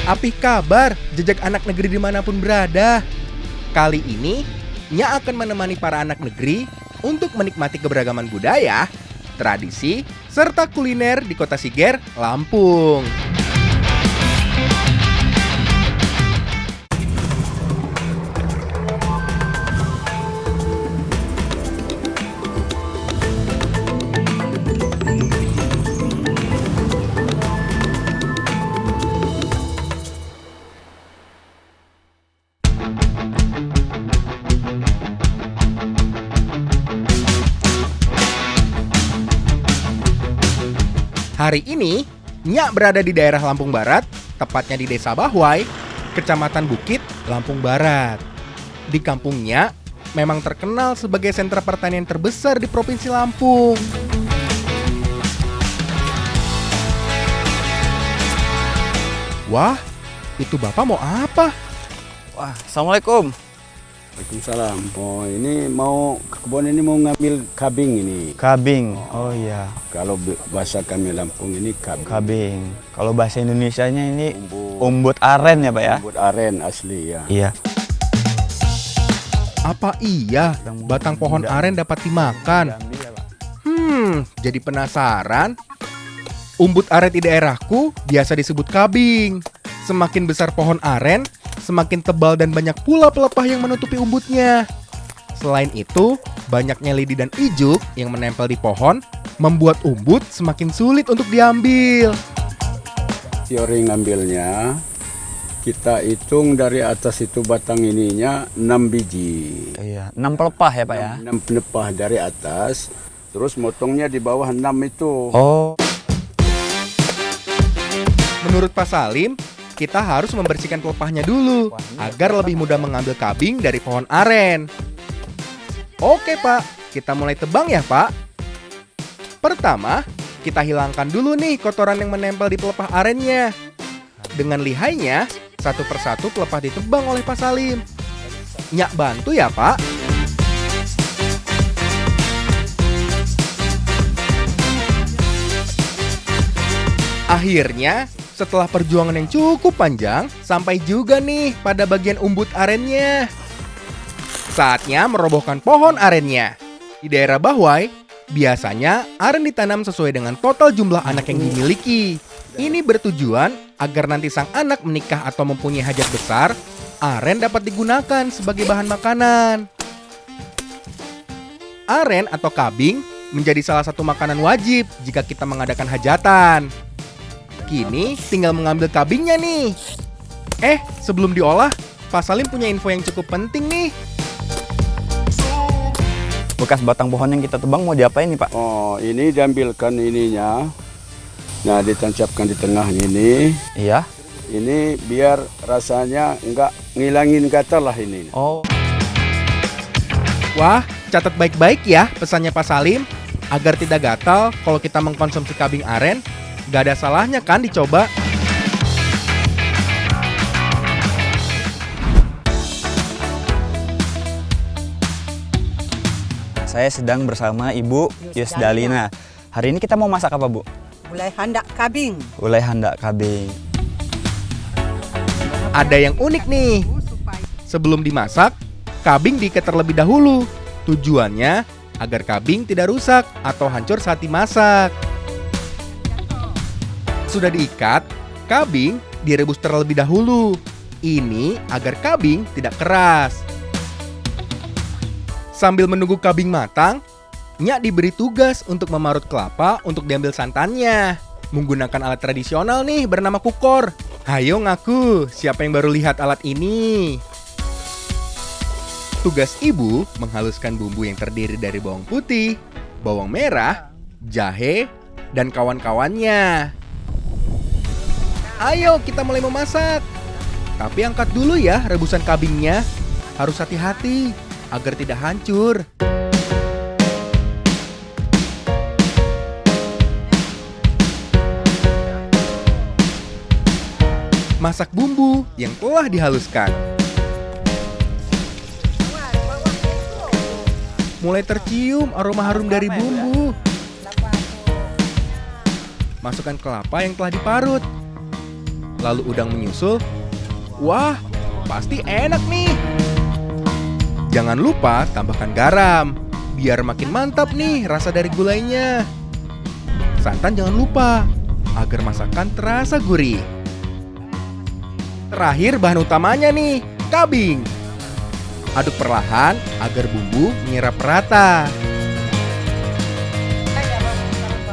Apih kabar jejak anak negeri dimanapun berada. Kali ini, Nya akan menemani para anak negeri untuk menikmati keberagaman budaya, tradisi, serta kuliner di Kota Siger, Lampung. Hari ini, Nya berada di daerah Lampung Barat, tepatnya di Desa Bahwai, Kecamatan Bukit, Lampung Barat. Di kampungnya, memang terkenal sebagai sentra pertanian terbesar di Provinsi Lampung. Wah, itu Bapak mau apa? Wah, Assalamualaikum. Waalaikumsalam. Oh, ini mau ke kebun ini mau ngambil kabing ini. Kabing. Oh iya, Kalau bahasa kami Lampung ini kabing. kabing. Kalau bahasa Indonesianya ini umbut aren ya, Pak ya? Umbut aren asli ya. Iya. Apa iya batang pohon aren dapat dimakan? Jadi penasaran. Umbut aren di daerahku biasa disebut kabing. Semakin besar pohon aren, semakin tebal dan banyak pula pelepah yang menutupi umbutnya. Selain itu, banyaknya lidi dan ijuk yang menempel di pohon membuat umbut semakin sulit untuk diambil. Teori ngambilnya kita hitung dari atas itu batang ininya 6 biji. Iya, 6 pelepah ya, Pak ya? 6 penepah dari atas. Terus motongnya di bawah 6 itu. Oh, Menurut Pak Salim, kita harus membersihkan pelepahnya dulu agar lebih mudah mengambil kabing dari pohon aren. Oke Pak, kita mulai tebang ya Pak. Pertama, kita hilangkan dulu nih kotoran yang menempel di pelepah arennya. Dengan lihainya, satu persatu pelepah ditebang oleh Pak Salim. Nyak bantu ya Pak. Akhirnya, setelah perjuangan yang cukup panjang, sampai juga nih pada bagian umbut arennya. Saatnya merobohkan pohon arennya. Di daerah Bahwai, biasanya aren ditanam sesuai dengan total jumlah anak yang dimiliki. Ini bertujuan agar nanti sang anak menikah atau mempunyai hajat besar, aren dapat digunakan sebagai bahan makanan. Aren atau kabing menjadi salah satu makanan wajib jika kita mengadakan hajatan. Kini tinggal mengambil kabingnya nih. Sebelum diolah, Pak Salim punya info yang cukup penting nih. bekas batang pohon yang kita tebang mau diapain nih, Pak? Oh, ini diambilkan ininya. Nah, ditancapkan di tengah ini. Iya. Ini biar rasanya nggak ngilangin gatal lah ini. Oh. Wah, catat baik-baik ya pesannya Pak Salim. Agar tidak gatal kalau kita mengkonsumsi kabing aren, gak ada salahnya kan dicoba. Saya sedang bersama Ibu Yusdalina. Hari ini kita mau masak apa, Bu? Gulai handak kabing. Gulai handak kabing. Ada yang unik nih. Sebelum dimasak, kabing diikat terlebih dahulu. Tujuannya agar kabing tidak rusak atau hancur saat dimasak. Sudah diikat, kabing direbus terlebih dahulu. Ini agar kabing tidak keras. Sambil menunggu kabing matang, Nyak diberi tugas untuk memarut kelapa untuk diambil santannya. Menggunakan alat tradisional nih bernama kukor. Hayo ngaku, siapa yang baru lihat alat ini? Tugas ibu menghaluskan bumbu yang terdiri dari bawang putih, bawang merah, jahe, dan kawan-kawannya. Ayo kita mulai memasak. Tapi angkat dulu ya rebusan kabingnya. Harus hati-hati agar tidak hancur. Masak bumbu yang telah dihaluskan. Mulai tercium aroma harum dari bumbu. Masukkan kelapa yang telah diparut. lalu udang menyusul. Wah, pasti enak nih. Jangan lupa tambahkan garam, biar makin mantap nih rasa dari gulainya. Santan jangan lupa, agar masakan terasa gurih. Terakhir bahan utamanya nih, kabing. Aduk perlahan agar bumbu menyerap rata.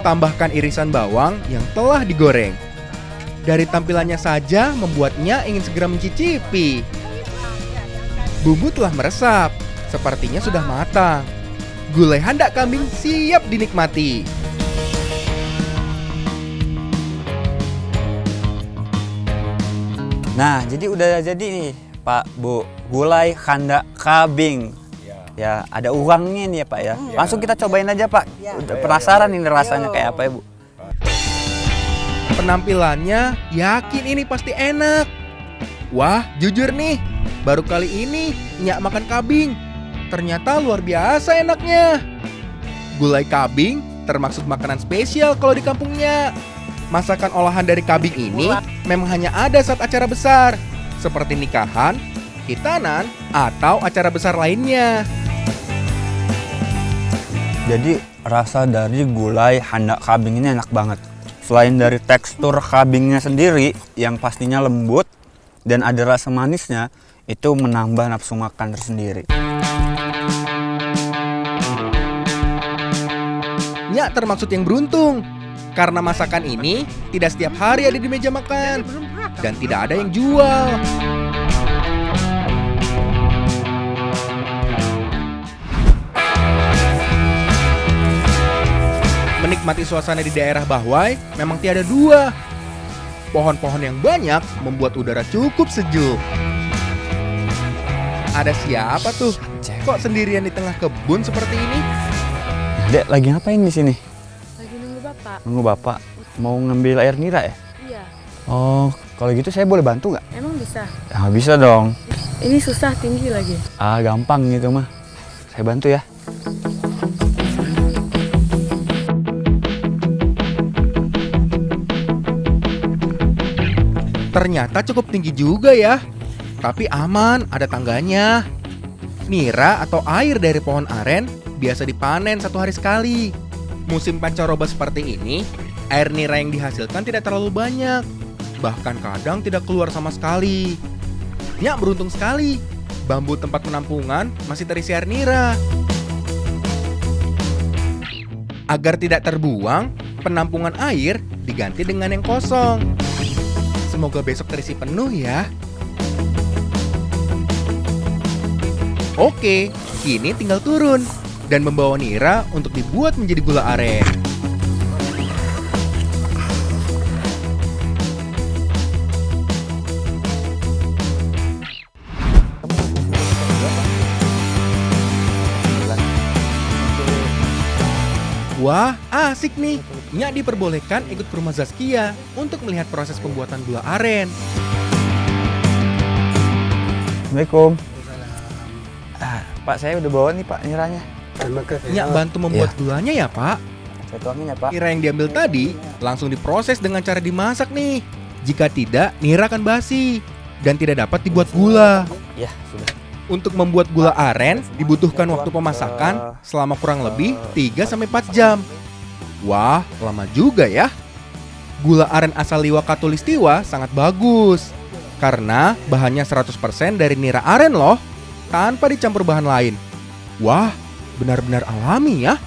Tambahkan irisan bawang yang telah digoreng. Dari tampilannya saja membuatnya ingin segera mencicipi. Bumbu telah meresap, sepertinya sudah matang. Gulai handak kambing siap dinikmati. Nah, jadi udah jadi nih, Pak, Bu, gulai handak kabing. Ya, ada uangnya nih ya, Pak ya. Langsung kita cobain aja, Pak. Udah penasaran ini rasanya kayak apa ya, Bu? Penampilannya yakin ini pasti enak. Wah, jujur nih, baru kali ini Nyak makan kabing. Ternyata luar biasa enaknya. Gulai kabing termasuk makanan spesial kalau di kampungnya. Masakan olahan dari kabing ini memang hanya ada saat acara besar, seperti nikahan, hitanan, atau acara besar lainnya. Jadi rasa dari gulai handak kabing ini enak banget. Selain dari tekstur kabingnya sendiri yang pastinya lembut dan ada rasa manisnya, itu menambah nafsu makan tersendiri. Nyak termaksud yang beruntung, karena masakan ini tidak setiap hari ada di meja makan dan tidak ada yang jual. Menikmati suasana di daerah Bahwai memang tiada dua. Pohon-pohon yang banyak membuat udara cukup sejuk. Ada siapa tuh? Kok sendirian di tengah kebun seperti ini? Dek, lagi ngapain di sini? Lagi nunggu Bapak. Nunggu Bapak. Mau ngambil air nira ya? Iya. Oh, kalau gitu saya boleh bantu nggak? Emang bisa? Ya, bisa dong. Ini susah tinggi lagi. Gampang gitu mah. Saya bantu ya. Ternyata cukup tinggi juga ya. Tapi aman, ada tangganya. Nira atau air dari pohon aren biasa dipanen 1 hari sekali. Musim pancaroba seperti ini, air nira yang dihasilkan tidak terlalu banyak. Bahkan kadang tidak keluar sama sekali. Nyak beruntung sekali, bambu tempat penampungan masih terisi air nira. Agar tidak terbuang, penampungan air diganti dengan yang kosong. Semoga besok terisi penuh ya. Oke, kini tinggal turun dan membawa nira untuk dibuat menjadi gula aren. Wah, asik nih. Nyak diperbolehkan ikut ke rumah Zaskia untuk melihat proses pembuatan gula aren. Assalamualaikum. Pak, saya udah bawa nih Pak niranya. Nyak bantu membuat gulanya ya, Pak. Saya tuangin ya Pak. Nira yang diambil tadi langsung diproses dengan cara dimasak nih. Jika tidak, nira akan basi dan tidak dapat dibuat gula. Ya, sudah. Untuk membuat gula aren dibutuhkan waktu pemasakan selama kurang lebih 3-4 jam. Wah, lama juga ya. Gula aren asal Liwa Katulistiwa sangat bagus karena bahannya 100% dari nira aren loh, tanpa dicampur bahan lain. Wah, benar-benar alami ya.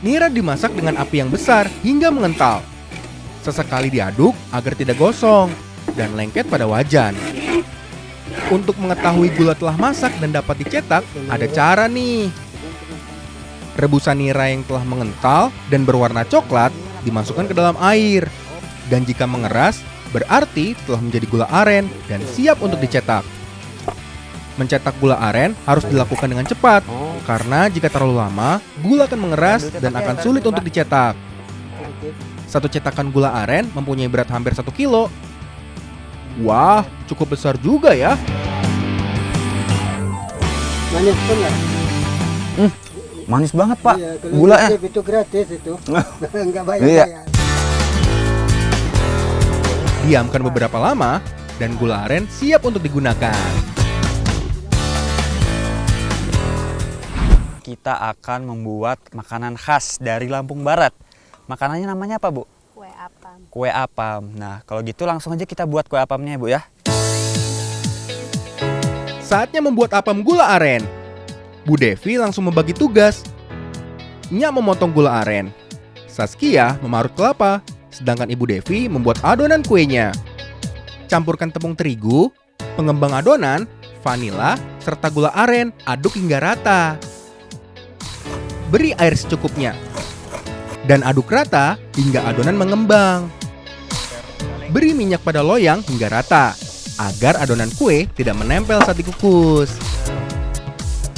Nira dimasak dengan api yang besar hingga mengental. Sesekali diaduk agar tidak gosong dan lengket pada wajan. Untuk mengetahui gula telah masak dan dapat dicetak, ada cara nih. Rebusan nira yang telah mengental dan berwarna coklat dimasukkan ke dalam air. Dan jika mengeras, berarti telah menjadi gula aren dan siap untuk dicetak. Mencetak gula aren harus dilakukan dengan cepat, karena jika terlalu lama, gula akan mengeras dan akan sulit untuk dicetak. Satu cetakan gula aren mempunyai berat hampir 1 kilo. Wah, cukup besar juga ya. Manis banget. Manis banget Pak. Iya, kalau Gulanya. itu gratis itu. Enggak bayar. Iya. Di Diamkan beberapa lama dan gula aren siap untuk digunakan. Kita akan membuat makanan khas dari Lampung Barat. Makanannya namanya apa, Bu? Kue apam. Kue apam. Nah, kalau gitu langsung aja kita buat kue apamnya, Bu ya. Saatnya membuat apam gula aren. Bu Devi langsung membagi tugas. Nya memotong gula aren. Saskia memarut kelapa, sedangkan Ibu Devi membuat adonan kuenya. Campurkan tepung terigu, pengembang adonan, vanila, serta gula aren, aduk hingga rata. Beri air secukupnya. Dan aduk rata hingga adonan mengembang. Beri minyak pada loyang hingga rata, agar adonan kue tidak menempel saat dikukus.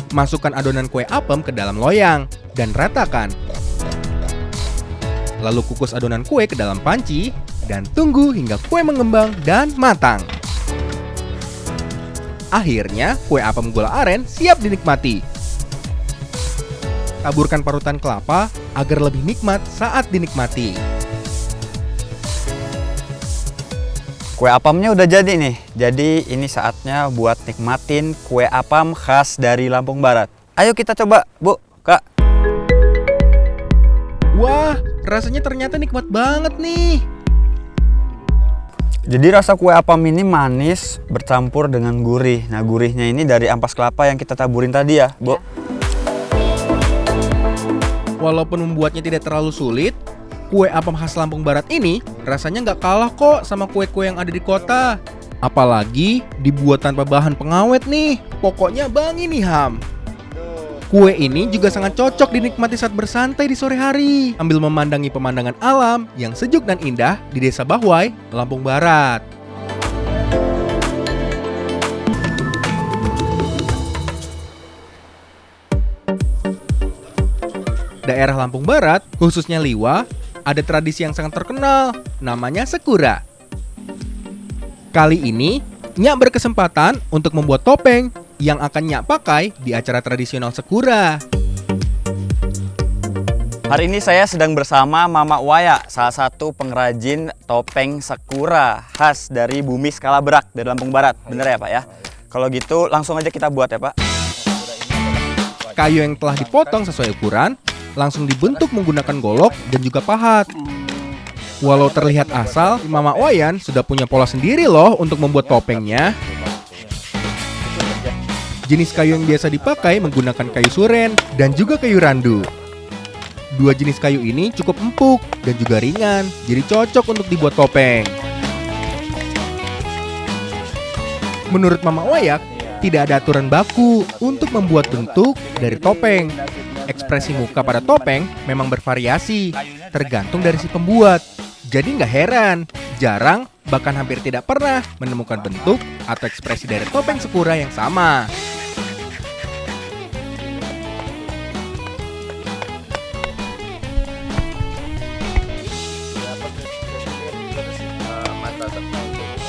Masukkan adonan kue apem ke dalam loyang dan ratakan. Lalu kukus adonan kue ke dalam panci dan tunggu hingga kue mengembang dan matang. Akhirnya kue apem gula aren siap dinikmati. Taburkan parutan kelapa agar lebih nikmat saat dinikmati. Kue apamnya udah jadi nih. Jadi ini saatnya buat nikmatin kue apam khas dari Lampung Barat. Ayo kita coba, Bu, Kak. Wah, rasanya ternyata nikmat banget nih. Jadi rasa kue apam ini manis bercampur dengan gurih. Nah, gurihnya ini dari ampas kelapa yang kita taburin tadi ya, Bu. Walaupun membuatnya tidak terlalu sulit, kue apam khas Lampung Barat ini rasanya nggak kalah kok sama kue-kue yang ada di kota. Apalagi dibuat tanpa bahan pengawet nih. Pokoknya bangi nih Ham. Kue ini juga sangat cocok dinikmati saat bersantai di sore hari, sambil memandangi pemandangan alam yang sejuk dan indah di Desa Bahwai, Lampung Barat. Daerah Lampung Barat, khususnya Liwa, ada tradisi yang sangat terkenal, namanya Sekura. Kali ini, Nyak berkesempatan untuk membuat topeng yang akan Nyak pakai di acara tradisional Sekura. Hari ini saya sedang bersama Mama Waya, salah satu pengrajin topeng Sekura khas dari Bumi Skala-Berak dari Lampung Barat. Bener ya, Pak ya? Kalau gitu langsung aja kita buat ya, Pak. Kayu yang telah dipotong sesuai ukuran langsung dibentuk menggunakan golok dan juga pahat. Walau terlihat asal, Mama Wayan sudah punya pola sendiri loh untuk membuat topengnya. Jenis kayu yang biasa dipakai menggunakan kayu suren dan juga kayu randu. Dua jenis kayu ini cukup empuk dan juga ringan, jadi cocok untuk dibuat topeng. Menurut Mama Wayak, tidak ada aturan baku untuk membuat bentuk dari topeng. Ekspresi muka pada topeng memang bervariasi, tergantung dari si pembuat. Jadi nggak heran, jarang bahkan hampir tidak pernah menemukan bentuk atau ekspresi dari topeng Sekura yang sama.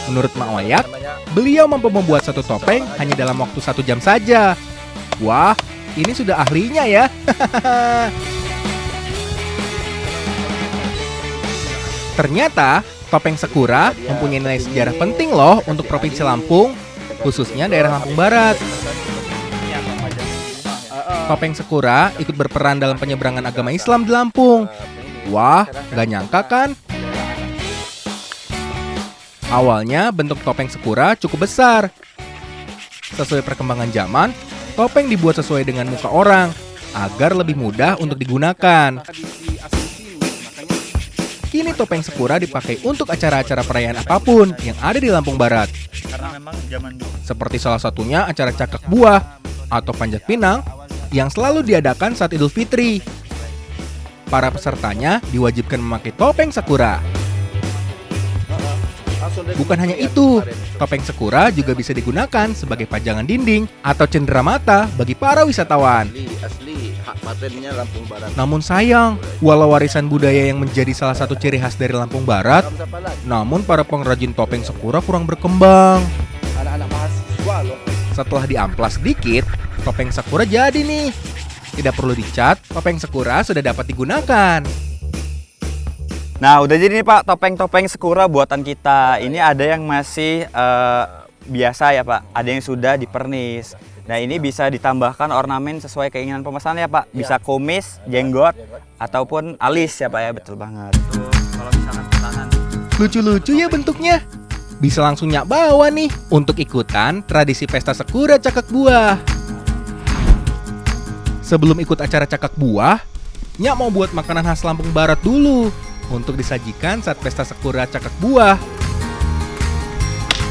Menurut Mak Wayak, beliau mampu membuat satu topeng hanya dalam waktu 1 jam saja. Wah, ini sudah ahlinya ya. Ternyata topeng Sekura mempunyai nilai sejarah penting loh untuk Provinsi Lampung, khususnya daerah Lampung Barat. Topeng Sekura ikut berperan dalam penyeberangan agama Islam di Lampung. Wah, gak nyangka kan? Awalnya bentuk topeng Sekura cukup besar. Sesuai perkembangan zaman, topeng dibuat sesuai dengan muka orang agar lebih mudah untuk digunakan. Kini topeng Sekura dipakai untuk acara-acara perayaan apapun yang ada di Lampung Barat. Seperti salah satunya acara cakak buah atau panjat pinang yang selalu diadakan saat Idul Fitri. Para pesertanya diwajibkan memakai topeng Sekura. Bukan hanya itu, topeng Sekura juga bisa digunakan sebagai pajangan dinding atau cenderamata bagi para wisatawan. Namun sayang, walau warisan budaya yang menjadi salah satu ciri khas dari Lampung Barat, namun para pengrajin topeng Sekura kurang berkembang. Setelah diamplas sedikit, topeng Sekura jadi nih. Tidak perlu dicat, topeng Sekura sudah dapat digunakan. Nah, udah jadi nih Pak, topeng-topeng Sakura buatan kita. Ini ada yang masih biasa ya Pak, ada yang sudah dipernis. Nah, ini bisa ditambahkan ornamen sesuai keinginan pemesan ya Pak. Bisa kumis, jenggot, ataupun alis ya Pak ya, betul banget. Kalau misalkan pesanan. Lucu-lucu ya bentuknya. Bisa langsung nyak bawa nih untuk ikutan tradisi pesta Sakura cakak buah. Sebelum ikut acara cakak buah, nyak mau buat makanan khas Lampung Barat dulu untuk disajikan saat pesta Sakura cakak buah.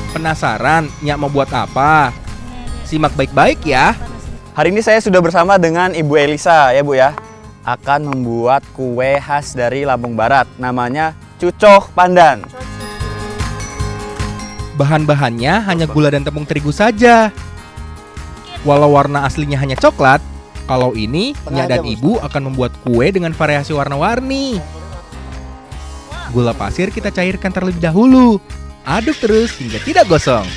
Penasaran nyak mau buat apa? Simak baik-baik ya. Hari ini saya sudah bersama dengan Ibu Elisa ya Bu ya. Akan membuat kue khas dari Lampung Barat. Namanya Cucoh Pandan. Bahan-bahannya hanya gula dan tepung terigu saja. Walau warna aslinya hanya coklat, kalau ini nyak dan ibu akan membuat kue dengan variasi warna-warni. Gula pasir kita cairkan terlebih dahulu. Aduk terus hingga tidak gosong.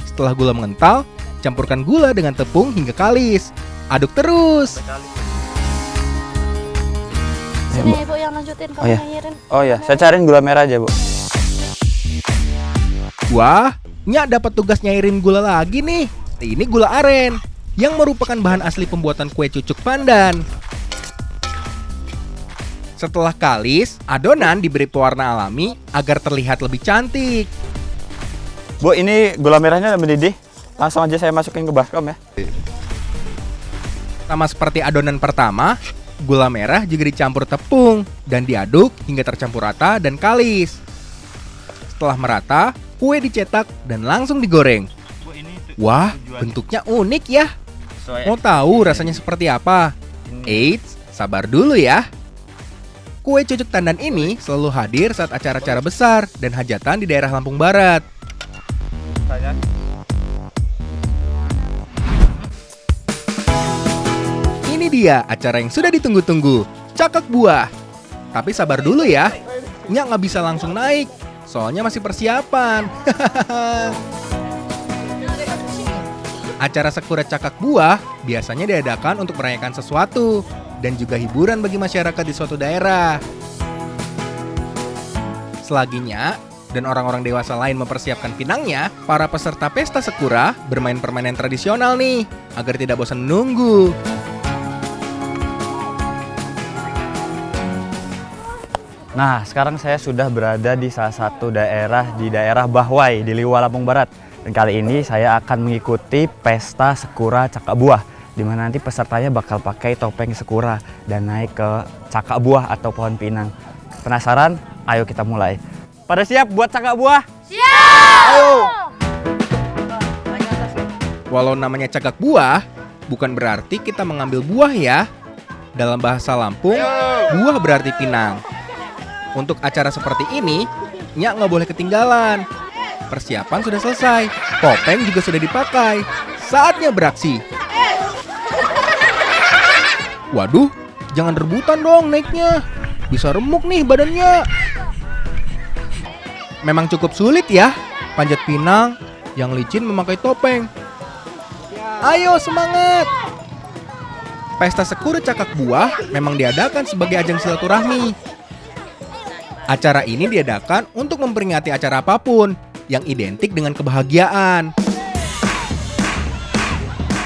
Setelah gula mengental, campurkan gula dengan tepung hingga kalis. Aduk terus. Sini Ibu yang lanjutin kalau nyairin. Oh ya, saya cariin gula merah aja Bu. Wah, nyak dapat tugas nyairin gula lagi nih. Ini gula aren, yang merupakan bahan asli pembuatan kue cucuk pandan. Setelah kalis, adonan diberi pewarna alami agar terlihat lebih cantik. Bu, ini gula merahnya udah mendidih. Langsung aja saya masukin ke baskom ya. Sama seperti adonan pertama, gula merah juga dicampur tepung dan diaduk hingga tercampur rata dan kalis. Setelah merata, kue dicetak dan langsung digoreng. Wah, bentuknya unik ya. Mau tahu rasanya seperti apa? Eits, sabar dulu ya. Kue cucuk pandan ini selalu hadir saat acara-acara besar dan hajatan di daerah Lampung Barat. Ini dia acara yang sudah ditunggu-tunggu, cakak buah. Tapi sabar dulu ya, nyak nggak bisa langsung naik, soalnya masih persiapan. Acara Sakura cakak buah biasanya diadakan untuk merayakan sesuatu dan juga hiburan bagi masyarakat di suatu daerah. Selagi nyak dan orang-orang dewasa lain mempersiapkan pinangnya, para peserta pesta Sakura bermain permainan tradisional nih, agar tidak bosan menunggu. Nah, sekarang saya sudah berada di salah satu daerah di daerah Bahwai di Liwa Lampung Barat. Dan kali ini saya akan mengikuti pesta Sakura cakak buah, di mana nanti pesertanya bakal pakai topeng Sakura dan naik ke cakak buah atau pohon pinang. Penasaran? Ayo kita mulai. Pada siap buat cakak buah? Siap! Ayo! Walau namanya cakak buah, bukan berarti kita mengambil buah ya. Dalam bahasa Lampung, buah berarti pinang. Untuk acara seperti ini, nyak nggak boleh ketinggalan. Persiapan sudah selesai, topeng juga sudah dipakai. Saatnya beraksi. Waduh, jangan rebutan dong naiknya. Bisa remuk nih badannya. Memang cukup sulit ya, panjat pinang yang licin memakai topeng. Ayo semangat! Pesta Sakura cakak buah memang diadakan sebagai ajang silaturahmi. Acara ini diadakan untuk memperingati acara apapun yang identik dengan kebahagiaan.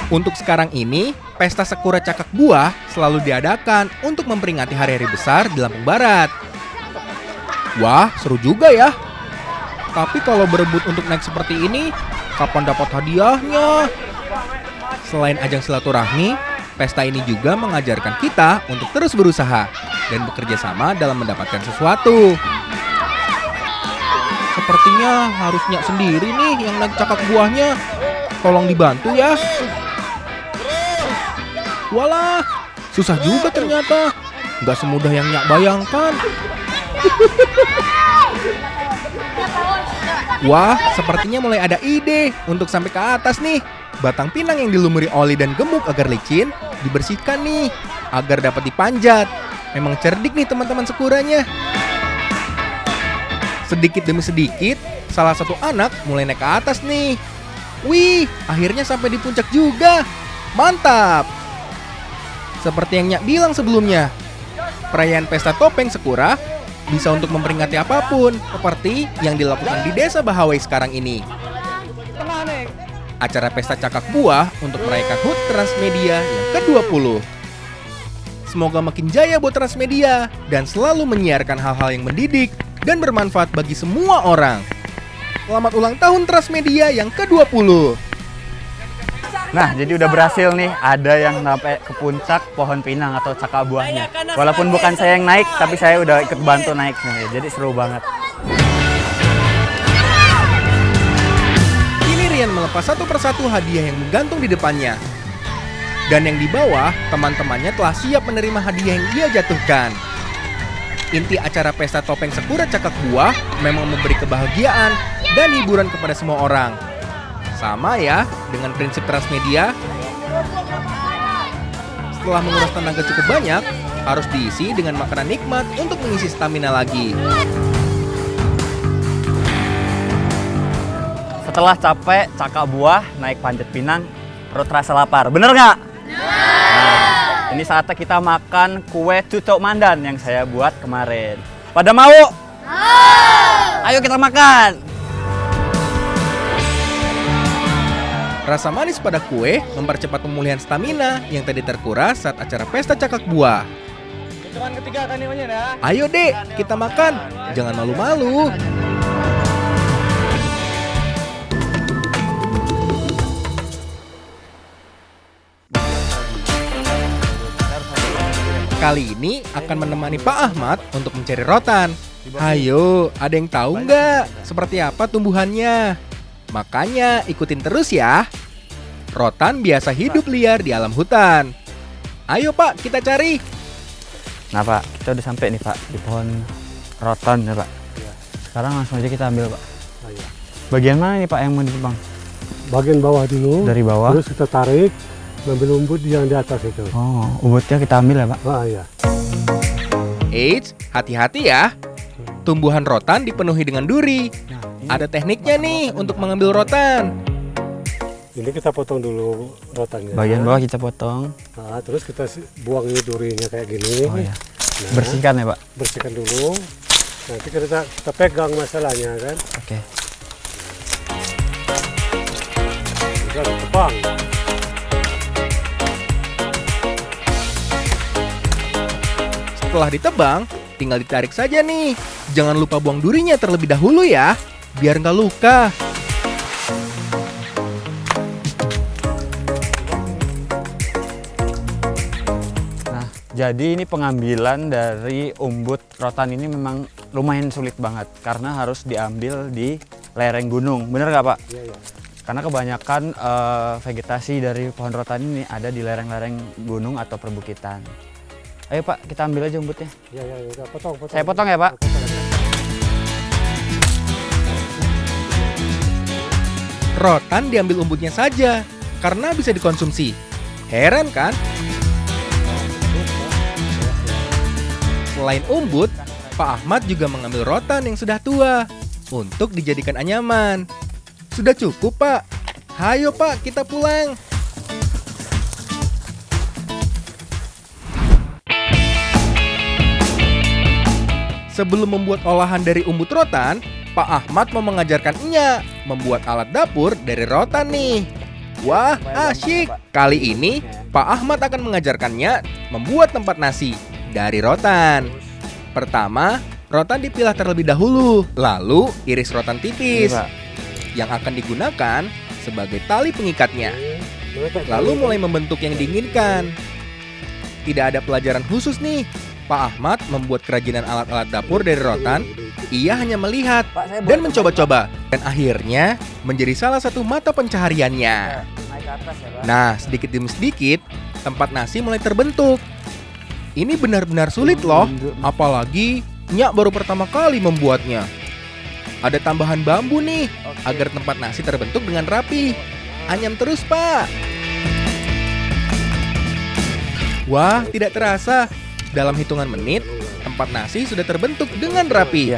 Untuk sekarang ini, pesta Sakura cakak buah selalu diadakan untuk memperingati hari-hari besar di Lampung Barat. Wah, seru juga ya. Tapi kalau berebut untuk naik seperti ini, kapan dapat hadiahnya? Selain ajang silaturahmi, pesta ini juga mengajarkan kita untuk terus berusaha dan bekerja sama dalam mendapatkan sesuatu. Sepertinya harus nyak sendiri nih yang naik cakak buahnya. Tolong dibantu ya. Walah, susah juga ternyata. Nggak semudah yang nyak bayangkan. Wah, sepertinya mulai ada ide untuk sampai ke atas nih. Batang pinang yang dilumuri oli dan gemuk agar licin dibersihkan nih, agar dapat dipanjat. Memang cerdik nih teman-teman Sakuranya. Sedikit demi sedikit, salah satu anak mulai naik ke atas nih. Wih, akhirnya sampai di puncak juga. Mantap! Seperti yang nyak bilang sebelumnya, Perayaan Pesta Topeng Sekura bisa untuk memperingati apapun, seperti yang dilakukan di Desa Bahawai sekarang ini. Acara Pesta Cakak Buah untuk merayakan HUT Transmedia yang ke-20. Semoga makin jaya buat Transmedia dan selalu menyiarkan hal-hal yang mendidik dan bermanfaat bagi semua orang. Selamat ulang tahun Transmedia yang ke-20. Nah, jadi udah berhasil nih, ada yang sampai ke puncak pohon pinang atau cakak buahnya. Walaupun bukan saya yang naik, tapi saya udah ikut bantu naiknya, jadi seru banget. Kini Rian melepas satu persatu hadiah yang menggantung di depannya. Dan yang di bawah, teman-temannya telah siap menerima hadiah yang dia jatuhkan. Inti acara Pesta Topeng Sekura Cakak Buah memang memberi kebahagiaan dan hiburan kepada semua orang. Sama ya dengan prinsip Transmedia. Setelah menguras tenaga cukup banyak, harus diisi dengan makanan nikmat untuk mengisi stamina lagi. Setelah capek cakak buah, naik panjat pinang, perut rasa lapar. Bener nggak? Nah, ini saatnya kita makan kue cucok mandan yang saya buat kemarin. Pada mau? Ayo kita makan! Rasa manis pada kue mempercepat pemulihan stamina yang tadi terkuras saat acara Pesta Cakak Buah. Hitungan ketiga kan ya. Ayo dek, kita makan. Jangan malu-malu. Kali ini akan menemani Pak Ahmad untuk mencari rotan. Ayo, ada yang tahu nggak seperti apa tumbuhannya? Makanya ikutin terus ya. Rotan biasa hidup liar di alam hutan. Ayo Pak, kita cari. Nah Pak, kita udah sampai nih Pak di pohon rotan ya Pak. Sekarang langsung aja kita ambil Pak. Bagian mana nih Pak yang mau ditebang? Bagian bawah dulu. Dari bawah? Terus kita tarik, ngambil umbut yang di atas itu. Oh, umbutnya kita ambil ya Pak? Ah iya. Eits, hati-hati ya. Tumbuhan rotan dipenuhi dengan duri. Ada tekniknya nih untuk mengambil rotan. Ini kita potong dulu rotannya. Bagian bawah kita potong. Nah, terus kita buang ini durinya kayak gini. Oh ya. Nah, Bersihkan ya Pak? bersihkan dulu. Nanti kita pegang masalahnya kan. Oke. Kita tebang. Setelah ditebang, tinggal ditarik saja nih. Jangan lupa buang durinya terlebih dahulu ya, biar nggak luka. Nah, jadi ini pengambilan dari umbut rotan ini memang lumayan sulit banget karena harus diambil di lereng gunung. Bener nggak Pak? Iya, iya. Karena kebanyakan vegetasi dari pohon rotan ini ada di lereng-lereng gunung atau perbukitan. Ayo Pak, kita ambil aja umbutnya. Iya, iya, udah potong. Saya potong ya Pak. Rotan diambil umbutnya saja, karena bisa dikonsumsi. Heran kan? Selain umbut, Pak Ahmad juga mengambil rotan yang sudah tua untuk dijadikan anyaman. Sudah cukup Pak? Hayo Pak, kita pulang. Sebelum membuat olahan dari umbut rotan, Pak Ahmad mau mengajarkannya membuat alat dapur dari rotan nih. Wah, asyik! Kali ini, Pak Ahmad akan mengajarkannya membuat tempat nasi dari rotan. Pertama, rotan dipilah terlebih dahulu, lalu iris rotan tipis yang akan digunakan sebagai tali pengikatnya. Lalu mulai membentuk yang diinginkan. Tidak ada pelajaran khusus nih. Pak Ahmad membuat kerajinan alat-alat dapur dari rotan. Ia hanya melihat dan mencoba-coba, dan akhirnya menjadi salah satu mata pencahariannya. Nah, sedikit demi sedikit, tempat nasi mulai terbentuk. Ini benar-benar sulit loh, apalagi Nyak baru pertama kali membuatnya. Ada tambahan bambu nih, agar tempat nasi terbentuk dengan rapi. Anyam terus, Pak. Wah, tidak terasa. Dalam hitungan menit, tempat nasi sudah terbentuk dengan rapi.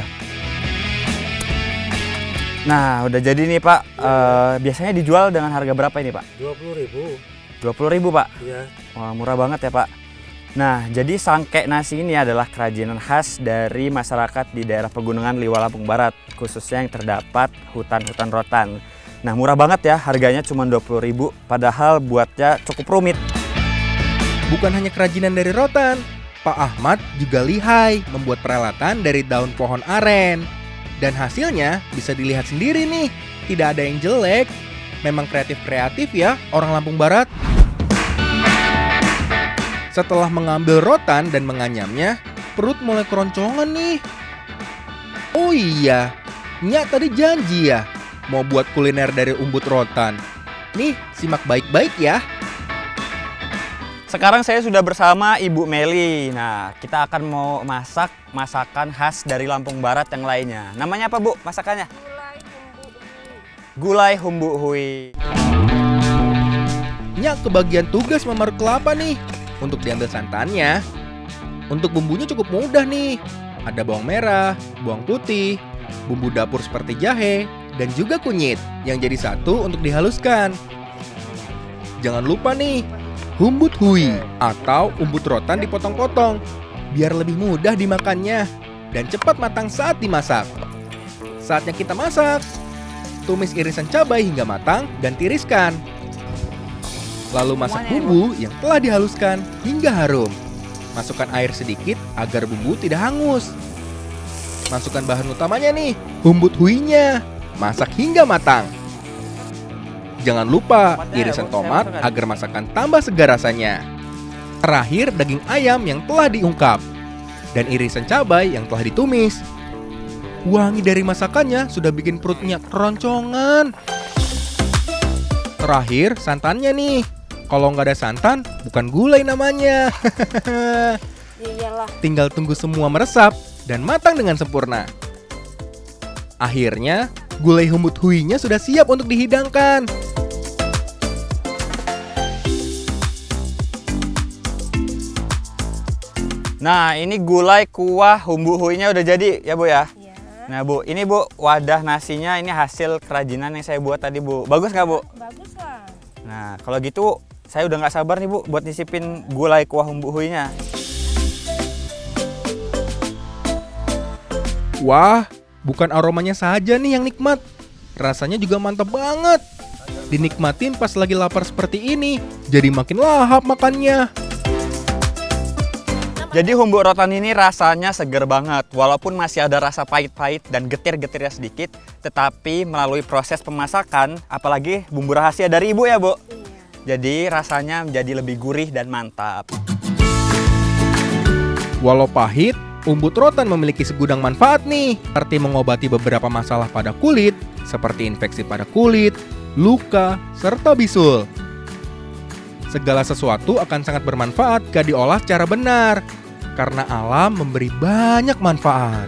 Nah, udah jadi nih Pak. Biasanya dijual dengan harga berapa ini Pak? 20.000. 20.000 Pak? Iya. Wah, murah banget ya Pak. Nah, jadi sangke nasi ini adalah kerajinan khas dari masyarakat di daerah pegunungan Liwa Lampung Barat, khususnya yang terdapat hutan-hutan rotan. Nah, murah banget ya, harganya cuma 20.000, padahal buatnya cukup rumit. Bukan hanya kerajinan dari rotan, Pak Ahmad juga lihai membuat peralatan dari daun pohon aren. Dan hasilnya bisa dilihat sendiri nih, tidak ada yang jelek. Memang kreatif-kreatif ya orang Lampung Barat. Setelah mengambil rotan dan menganyamnya, perut mulai keroncongan nih. Oh iya, Nyak tadi janji ya mau buat kuliner dari umbut rotan. Nih, simak baik-baik ya. Sekarang saya sudah bersama Ibu Meli. Nah, kita akan mau masak masakan khas dari Lampung Barat yang lainnya. Namanya apa, Bu, masakannya? Gulai humbu hui. Nyak kebagian tugas memarut kelapa nih. Untuk diambil santannya. Untuk bumbunya cukup mudah nih. Ada bawang merah, bawang putih, bumbu dapur seperti jahe, dan juga kunyit yang jadi satu untuk dihaluskan. Jangan lupa nih, humbut hui atau umbut rotan dipotong-potong biar lebih mudah dimakannya dan cepat matang saat dimasak. Saatnya kita masak. Tumis irisan cabai hingga matang dan tiriskan. Lalu masak bumbu yang telah dihaluskan hingga harum. Masukkan air sedikit agar bumbu tidak hangus. Masukkan bahan utamanya nih, humbut huinya. Masak hingga matang. Jangan lupa irisan tomat agar masakan tambah segar rasanya. Terakhir daging ayam yang telah diungkap. Dan irisan cabai yang telah ditumis. Wangi dari masakannya sudah bikin perutnya keroncongan. Terakhir santannya nih. Kalau nggak ada santan, bukan gulai namanya. Iyalah. Tinggal tunggu semua meresap dan matang dengan sempurna. Akhirnya, gulai humbut huinya sudah siap untuk dihidangkan. Nah, ini gulai kuah humbu huinya udah jadi ya, Bu ya? Iya. Nah, Bu, ini Bu, wadah nasinya ini hasil kerajinan yang saya buat tadi, Bu. Bagus nggak, Bu? Bagus lah. Nah, kalau gitu saya udah nggak sabar nih, Bu, buat nyicipin gulai kuah humbu huinya. Wah, bukan aromanya saja nih yang nikmat. Rasanya juga mantap banget. Dinikmatin pas lagi lapar seperti ini, jadi makin lahap makannya. Jadi humbu rotan ini rasanya seger banget. Walaupun masih ada rasa pahit-pahit dan getir-getirnya sedikit, tetapi melalui proses pemasakan, apalagi bumbu rahasia dari Ibu ya, Bu? Jadi rasanya menjadi lebih gurih dan mantap. Walau pahit, umbut rotan memiliki segudang manfaat nih, seperti mengobati beberapa masalah pada kulit, seperti infeksi pada kulit, luka, serta bisul. Segala sesuatu akan sangat bermanfaat jika diolah secara benar, karena alam memberi banyak manfaat.